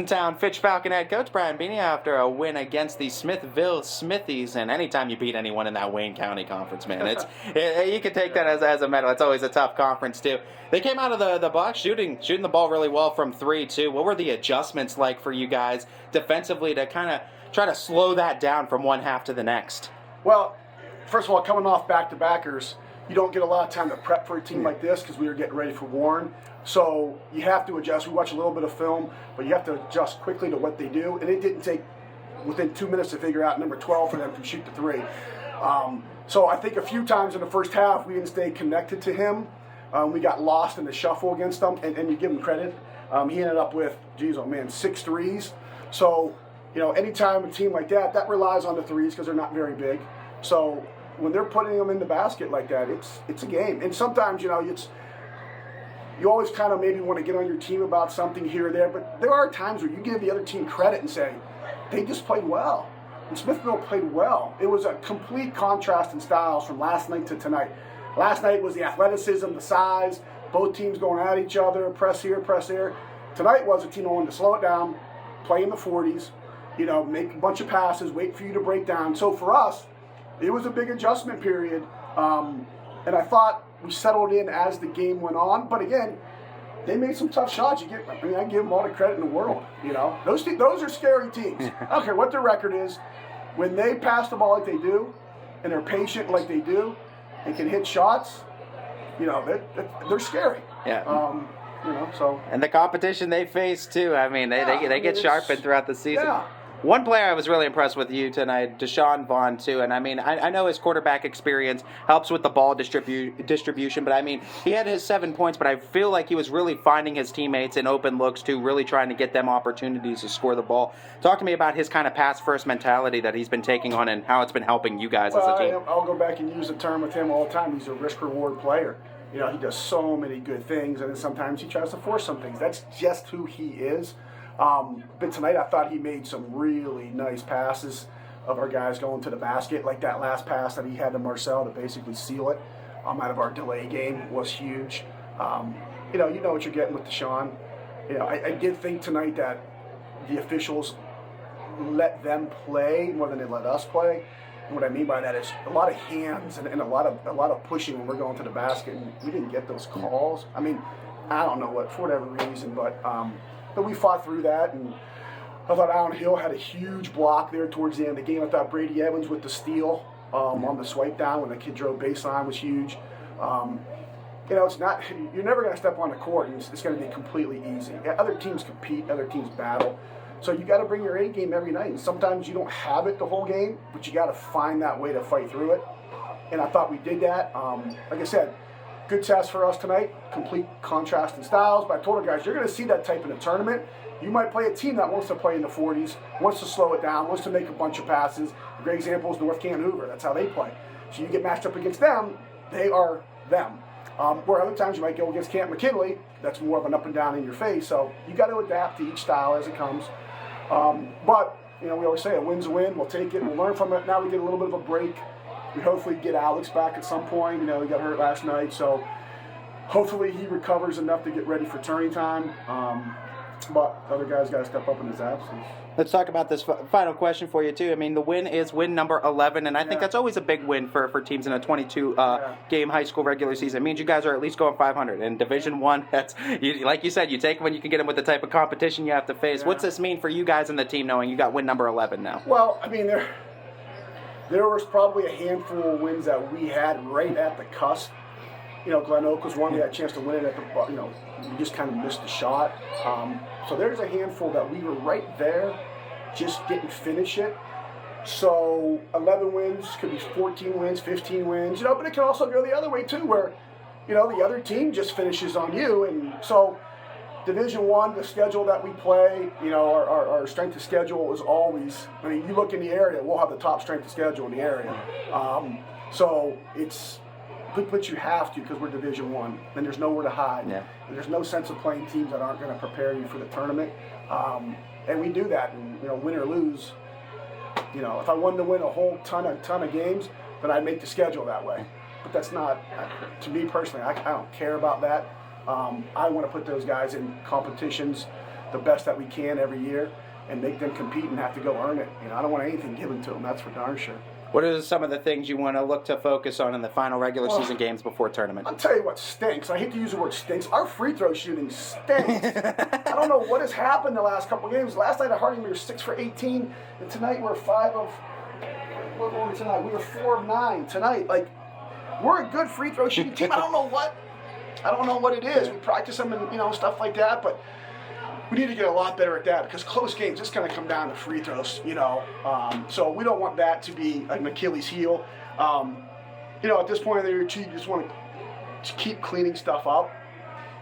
Town Fitch Falcon head coach Brian Beany after a win against the Smithville Smithies, and anytime you beat anyone in that Wayne County conference, man, you can take that as a medal. It's always a tough conference too. They came out of the box shooting the ball really well from 3 too. What were the adjustments like for you guys defensively to kind of try to slow that down from one half to the next? Well, first of all, coming off back-to-backers, you don't get a lot of time to prep for a team like this because we were getting ready for Warren. So you have to adjust. We watch a little bit of film, but you have to adjust quickly to what they do. And it didn't take within 2 minutes to figure out number 12 for them to shoot the three. So I think a few times in the first half we didn't stay connected to him. We got lost in the shuffle against them, and you give him credit. He ended up with, 6 threes. So, anytime a team like that relies on the threes because they're not very big. So when they're putting them in the basket like that, it's a game. And sometimes, you always kind of maybe want to get on your team about something here or there, but there are times where you give the other team credit and say, they just played well. And Smithville played well. It was a complete contrast in styles from last night to tonight. Last night was the athleticism, the size, both teams going at each other, press here, press there. Tonight was a team that wanted to slow it down, play in the 40s, make a bunch of passes, wait for you to break down. So for us, it was a big adjustment period. And I thought we settled in as the game went on. But again, they made some tough shots. I give them all the credit in the world. Those are scary teams. I don't care what their record is. When they pass the ball like they do, and they're patient like they do, and can hit shots, they're scary. Yeah. So. And the competition they face too. I mean, they get sharpened throughout the season. Yeah. One player I was really impressed with you tonight, Deshaun Vaughn, too. And, I know his quarterback experience helps with the ball distribution, but, he had his 7 points, but I feel like he was really finding his teammates in open looks, too, really trying to get them opportunities to score the ball. Talk to me about his kind of pass-first mentality that he's been taking on and how it's been helping you guys as a team. I'll go back and use the term with him all the time. He's a risk-reward player. He does so many good things, and then sometimes he tries to force some things. That's just who he is. But tonight I thought he made some really nice passes of our guys going to the basket, like that last pass that he had to Marcel to basically seal it out of our delay game was huge. You know what you're getting with Deshaun. I did think tonight that the officials let them play more than they let us play. And what I mean by that is a lot of hands and a lot of pushing when we're going to the basket, and we didn't get those calls. I don't know what, for whatever reason, but we fought through that, and I thought Allen Hill had a huge block there towards the end of the game. I thought Brady Evans with the steal on the swipe down when the kid drove baseline was huge. It's not, you're never going to step on the court and it's going to be completely easy. Other teams compete, other teams battle. So you got to bring your A game every night, and sometimes you don't have it the whole game, but you got to find that way to fight through it. And I thought we did that. Like I said, good test for us tonight, complete contrast in styles. But I told our guys, you're going to see that type in the tournament. You might play a team that wants to play in the 40s, wants to slow it down, wants to make a bunch of passes. A great example is North Canton Hoover. That's how they play. So you get matched up against them, they are them. Where other times you might go against Camp McKinley, that's more of an up and down in your face. So you got to adapt to each style as it comes. But we always say a win's a win. We'll take it. We'll learn from it. Now we get a little bit of a break. We hopefully get Alex back at some point. He got hurt last night, so hopefully he recovers enough to get ready for turning time. But other guys got to step up in his absence. Let's talk about this final question for you, too. The win is win number 11, and I think that's always a big win for teams in a 22-game high school regular season. It means you guys are at least going 500. In Division I, that's, like you said, you take when you can get them with the type of competition you have to face. Yeah. What's this mean for you guys and the team knowing you got win number 11 now? Well, there was probably a handful of wins that we had right at the cusp. Glen Oak was one. We had a chance to win it at the, we just kind of missed the shot. So there's a handful that we were right there, just didn't finish it. So 11 wins could be 14 wins, 15 wins, but it can also go the other way too, where, the other team just finishes on you. And so Division I, the schedule that we play, our strength of schedule is always, you look in the area, we'll have the top strength of schedule in the area. So it's, but you have to because we're Division I, and there's nowhere to hide. Yeah. And there's no sense of playing teams that aren't going to prepare you for the tournament. And we do that, and win or lose. If I wanted to win a whole ton of games, then I'd make the schedule that way. But that's not, to me personally, I don't care about that. I want to put those guys in competitions the best that we can every year and make them compete and have to go earn it. You know, I don't want anything given to them. That's for darn sure. What are some of the things you want to look to focus on in the final regular season games before tournament? I'll tell you what stinks. I hate to use the word stinks. Our free throw shooting stinks. I don't know what has happened the last couple of games. Last night at Harding we were 6 for 18, and tonight we're 5 of. What were we tonight? We were 4 of 9 tonight. Like, we're a good free throw shooting team. I don't know what it is. We practice them and stuff like that, but we need to get a lot better at that because close games, it's going to come down to free throws, So we don't want that to be an Achilles heel. At this point in the year, you just want to keep cleaning stuff up.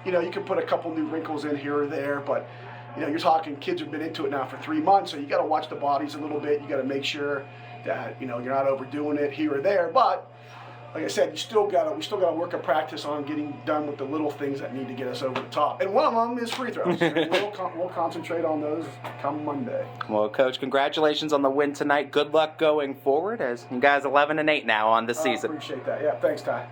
You can put a couple new wrinkles in here or there, but, you're talking kids who've been into it now for 3 months, so you got to watch the bodies a little bit. You got to make sure that, you're not overdoing it here or there, but like I said, we still got to work a practice on getting done with the little things that need to get us over the top. And one of them is free throws. And we'll concentrate on those come Monday. Well, Coach, congratulations on the win tonight. Good luck going forward as you guys 11-8 now on the season. I appreciate that. Yeah, thanks, Ty.